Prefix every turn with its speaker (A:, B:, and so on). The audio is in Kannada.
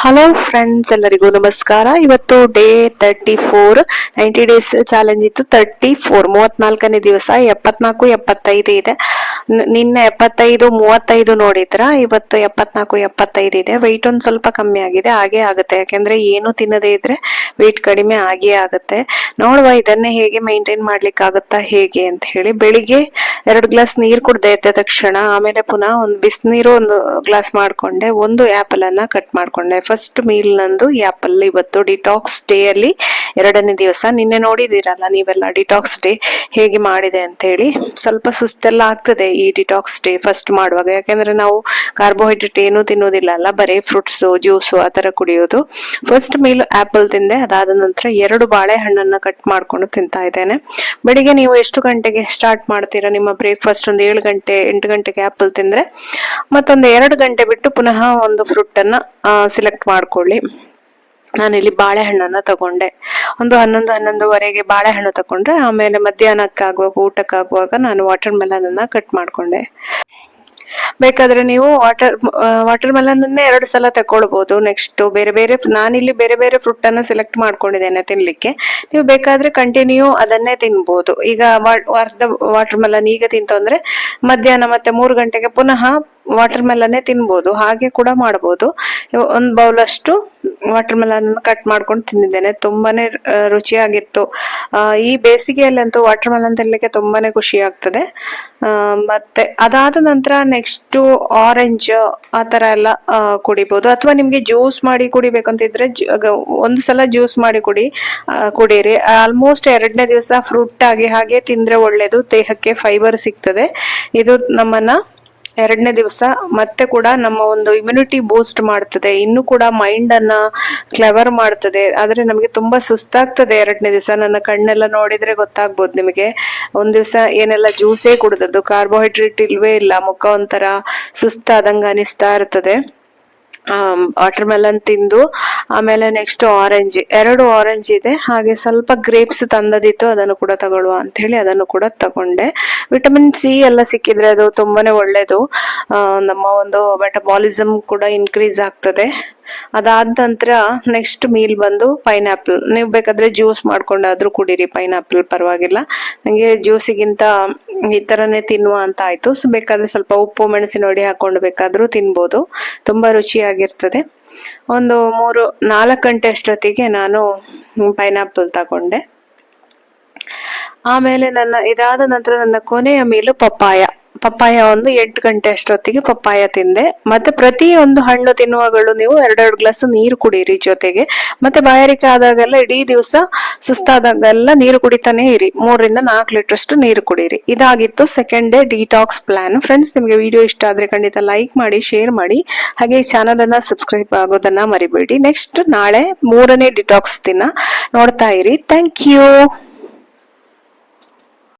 A: ಹಲೋ ಫ್ರೆಂಡ್ಸ್, ಎಲ್ಲರಿಗೂ ನಮಸ್ಕಾರ. ಇವತ್ತು ಡೇ 34, 90 ಡೇಸ್ ಚಾಲೆಂಜ್ ಇತ್ತು. 34 34ನೇ ದಿವಸ. 74 75 ಇದೆ. ನಿನ್ನೆ 75 35 ನೋಡಿದ್ರ, ಇವತ್ತು 74 75 ಇದೆ. ವೆಯ್ಟ್ ಒಂದ್ ಸ್ವಲ್ಪ ಕಮ್ಮಿ ಆಗಿದೆ. ಹಾಗೆ ಆಗುತ್ತೆ, ಯಾಕೆಂದ್ರೆ ಏನು ತಿನ್ನದೇ ಇದ್ರೆ ವೆಯ್ಟ್ ಕಡಿಮೆ ಆಗೇ ಆಗುತ್ತೆ. ನೋಡುವ ಇದನ್ನೇ ಹೇಗೆ ಮೇಂಟೈನ್ ಮಾಡ್ಲಿಕ್ಕೆ ಆಗುತ್ತಾ ಹೇಗೆ ಅಂತ ಹೇಳಿ. ಬೆಳಿಗ್ಗೆ 2 ಗ್ಲಾಸ್ ನೀರ್ ಕುಡ್ದೆ ಎದ್ದ ತಕ್ಷಣ, ಆಮೇಲೆ ಪುನಃ ಒಂದು ಬಿಸಿನೀರು 1 ಗ್ಲಾಸ್ ಮಾಡ್ಕೊಂಡೆ. 1 ಆಪಲ್ ಅನ್ನ ಕಟ್ ಮಾಡ್ಕೊಂಡೆ. ಫಸ್ಟ್ ಮೀಲ್ ನಂದು ಈ ಆಪಲ್. ಇವತ್ತು ಡಿಟಾಕ್ಸ್ ಡೇ ಅಲ್ಲಿ 2ನೇ ದಿವಸ. ನಿನ್ನೆ ನೋಡಿದಿರಲ್ಲ ನೀವೆಲ್ಲ ಡಿಟಾಕ್ಸ್ ಡೇ ಹೇಗೆ ಮಾಡಿದೆ ಅಂತ ಹೇಳಿ. ಸ್ವಲ್ಪ ಸುಸ್ತೆಲ್ಲ ಆಗ್ತದೆ ಈ ಡಿಟಾಕ್ಸ್ ಡೇ ಫಸ್ಟ್ ಮಾಡುವಾಗ, ಯಾಕೆಂದ್ರೆ ನಾವು ಕಾರ್ಬೋಹೈಡ್ರೇಟ್ ಏನು ತಿನ್ನೋದಿಲ್ಲ ಅಲ್ಲ, ಬರೀ ಫ್ರೂಟ್ಸ್ ಜ್ಯೂಸು ಆತರ ಕುಡಿಯೋದು. ಫಸ್ಟ್ ಮೀಲ್ ಆಪಲ್ ತಿಂದೆ. ಅದಾದ ನಂತರ 2 ಬಾಳೆಹಣ್ಣನ್ನ ಕಟ್ ಮಾಡ್ಕೊಂಡು ತಿಂತಾ ಇದ್ದೇನೆ. ಬೆಳಿಗ್ಗೆ ನೀವು ಎಷ್ಟು ಗಂಟೆಗೆ ಸ್ಟಾರ್ಟ್ ಮಾಡ್ತೀರಾ ನಿಮ್ಮ ಬ್ರೇಕ್ಫಾಸ್ಟ್? ಒಂದು 7 ಗಂಟೆ 8 ಗಂಟೆಗೆ ಆಪಲ್ ತಿಂದ್ರೆ ಮತ್ತೊಂದು 2 ಗಂಟೆ ಬಿಟ್ಟು ಪುನಃ ಒಂದು ಫ್ರೂಟ್ ಅನ್ನ ಸೆಲೆಕ್ಟ್ ಮಾಡ್ಕೊಳ್ಳಿ. ನಾನಿಲ್ಲಿ ಬಾಳೆಹಣ್ಣನ್ನ ತಗೊಂಡೆ. ಒಂದು 11-11:30 ಬಾಳೆಹಣ್ಣು ತಗೊಂಡ್ರೆ, ಆಮೇಲೆ ಮಧ್ಯಾಹ್ನಕ್ಕಾಗುವಾಗ ಊಟಕ್ಕಾಗುವಾಗ ನಾನು ವಾಟರ್ ಮೆಲನ್ ಅನ್ನ ಕಟ್ ಮಾಡ್ಕೊಂಡೆ. ಬೇಕಾದ್ರೆ ನೀವು ವಾಟರ್ ಮೆಲನ್ ಅನ್ನೇ 2 ಸಲ ತಕೊಳ್ಬಹುದು. ನೆಕ್ಸ್ಟ್ ನಾನಿಲ್ಲಿ ಬೇರೆ ಬೇರೆ ಫ್ರೂಟ್ ಅನ್ನ ಸೆಲೆಕ್ಟ್ ಮಾಡ್ಕೊಂಡಿದ್ದೇನೆ ತಿನ್ಲಿಕ್ಕೆ. ನೀವು ಬೇಕಾದ್ರೆ ಕಂಟಿನ್ಯೂ ಅದನ್ನೇ ತಿನ್ಬಹುದು. ಈಗ ಅರ್ಧ ವಾಟರ್ ಮೆಲನ್ ಈಗ ತಿಂತು ಅಂದ್ರೆ ಮಧ್ಯಾಹ್ನ ಮತ್ತೆ 3 ಗಂಟೆಗೆ ಪುನಃ ವಾಟರ್ ಮೆಲನ್ನೇ ತಿನ್ಬಹುದು. ಹಾಗೆ ಕೂಡ ಮಾಡಬಹುದು. 1 ಬೌಲ್ ಅಷ್ಟು ವಾಟರ್ ಮೆಲನ್ ಕಟ್ ಮಾಡ್ಕೊಂಡು ತಿಂದಿದ್ದೇನೆ. ತುಂಬಾನೇ ರುಚಿಯಾಗಿತ್ತು. ಈ ಬೇಸಿಗೆಯಲ್ಲಂತೂ ವಾಟರ್ ಮೆಲನ್ ತಿನ್ಲಿಕ್ಕೆ ತುಂಬಾನೇ ಖುಷಿ ಆಗ್ತದೆ. ಮತ್ತೆ ಅದಾದ ನಂತರ ನೆಕ್ಸ್ಟ್ ಆರೆಂಜ್ ಆತರ ಎಲ್ಲ ಕುಡಿಬಹುದು. ಅಥವಾ ನಿಮ್ಗೆ ಜ್ಯೂಸ್ ಮಾಡಿ ಕುಡಿಬೇಕಂತಿದ್ರೆ 1 ಸಲ ಜ್ಯೂಸ್ ಮಾಡಿ ಕುಡೀರಿ. ಆಲ್ಮೋಸ್ಟ್ 2ನೇ ದಿವಸ ಫ್ರೂಟ್ ಆಗಿ ಹಾಗೆ ತಿಂದ್ರೆ ಒಳ್ಳೇದು. ದೇಹಕ್ಕೆ ಫೈಬರ್ ಸಿಗ್ತದೆ. ಇದು ನಮ್ಮನ್ನ 2ನೇ ದಿವಸ ಮತ್ತೆ ಕೂಡ ನಮ್ಮ ಒಂದು ಇಮ್ಯುನಿಟಿ ಬೂಸ್ಟ್ ಮಾಡ್ತದೆ. ಇನ್ನು ಕೂಡ ಮೈಂಡ್ ಅನ್ನ ಕ್ಲೆವರ್ ಮಾಡ್ತದೆ. ಆದ್ರೆ ನಮಗೆ ತುಂಬಾ ಸುಸ್ತಾಗ್ತದೆ 2ನೇ ದಿವಸ. ನನ್ನ ಕಣ್ಣೆಲ್ಲ ನೋಡಿದ್ರೆ ಗೊತ್ತಾಗ್ಬೋದು ನಿಮಗೆ. 1 ದಿವಸ ಏನೆಲ್ಲ ಜ್ಯೂಸೇ ಕುಡ್ದದ್ದು, ಕಾರ್ಬೋಹೈಡ್ರೇಟ್ ಇಲ್ವೇ ಇಲ್ಲ. ಮುಖ ಒಂಥರ ಸುಸ್ತಾದಂಗ ಅನಿಸ್ತಾ ಇರ್ತದೆ. ವಾಟರ್ ಮೆಲನ್ ತಿಂದು ಆಮೇಲೆ ನೆಕ್ಸ್ಟ್ ಆರೆಂಜ್, 2 ಆರೆಂಜ್ ಇದೆ. ಹಾಗೆ ಸ್ವಲ್ಪ ಗ್ರೇಪ್ಸ್ ತಂದದಿತ್ತು, ಅದನ್ನು ಕೂಡ ತಗೊಳ್ಳುವ ಅಂತ ಹೇಳಿ ಅದನ್ನು ಕೂಡ ತಗೊಂಡೆ. ವಿಟಮಿನ್ ಸಿ ಎಲ್ಲ ಸಿಕ್ಕಿದ್ರೆ ಅದು ತುಂಬಾನೇ ಒಳ್ಳೇದು. ನಮ್ಮ ಒಂದು ಮೆಟಬಾಲಿಸಮ್ ಕೂಡ ಇನ್ಕ್ರೀಸ್ ಆಗ್ತದೆ. ಅದಾದ ನಂತರ ನೆಕ್ಸ್ಟ್ ಮೀಲ್ ಬಂದು ಪೈನಾಪಲ್. ನೀವು ಬೇಕಾದ್ರೆ ಜ್ಯೂಸ್ ಮಾಡ್ಕೊಂಡಾದ್ರೂ ಕುಡೀರಿ, ಪೈನಾಪಲ್ ಪರವಾಗಿಲ್ಲ. ನಂಗೆ ಜ್ಯೂಸಿಗಿಂತ ಈ ತರನೇ ತಿನ್ನುವ ಅಂತ ಆಯ್ತು. ಸೊ ಬೇಕಾದ್ರೆ ಸ್ವಲ್ಪ ಉಪ್ಪು ಮೆಣಸಿನ ಹುಡಿ ಹಾಕೊಂಡು ಬೇಕಾದ್ರೂ ತಿನ್ಬೋದು. ತುಂಬಾ ರುಚಿಯಾಗಿರ್ತದೆ. ಒಂದು 3-4 ಗಂಟೆ ಅಷ್ಟೊತ್ತಿಗೆ ನಾನು ಪೈನಾಪಲ್ ತಗೊಂಡೆ. ಆಮೇಲೆ ಇದಾದ ನಂತರ ನನ್ನ ಕೊನೆಯ ಮೀಲು ಪಪ್ಪಾಯ ಒಂದು 8 ಗಂಟೆ ಅಷ್ಟೊತ್ತಿಗೆ ಪಪ್ಪಾಯ ತಿಂದೆ. ಮತ್ತೆ ಪ್ರತಿ ಒಂದು ಹಣ್ಣು ತಿನ್ನುವಾಗಲೂ ನೀವು 2 ಗ್ಲಾಸ್ ನೀರು ಕುಡೀರಿ ಜೊತೆಗೆ. ಮತ್ತೆ ಬಾಯಾರಿಕೆ ಆದಾಗೆಲ್ಲ, ಇಡೀ ದಿವಸ ಸುಸ್ತಾದಾಗೆಲ್ಲ ನೀರು ಕುಡಿತಾನೆ ಇರಿ. 3-4 ಲೀಟರ್ ಅಷ್ಟು ನೀರು ಕುಡೀರಿ. ಇದಾಗಿತ್ತು second day detox plan. Friends, ನಿಮಗೆ ವಿಡಿಯೋ ಇಷ್ಟ ಆದ್ರೆ ಖಂಡಿತ ಲೈಕ್ ಮಾಡಿ, ಶೇರ್ ಮಾಡಿ, ಹಾಗೆ ಚಾನಲ್ ಅನ್ನ ಸಬ್ಸ್ಕ್ರೈಬ್ ಆಗೋದನ್ನ ಮರಿಬೇಡಿ. ನೆಕ್ಸ್ಟ್ ನಾಳೆ 3ನೇ ಡಿಟಾಕ್ಸ್ ದಿನ ನೋಡ್ತಾ ಇರಿ. Thank you.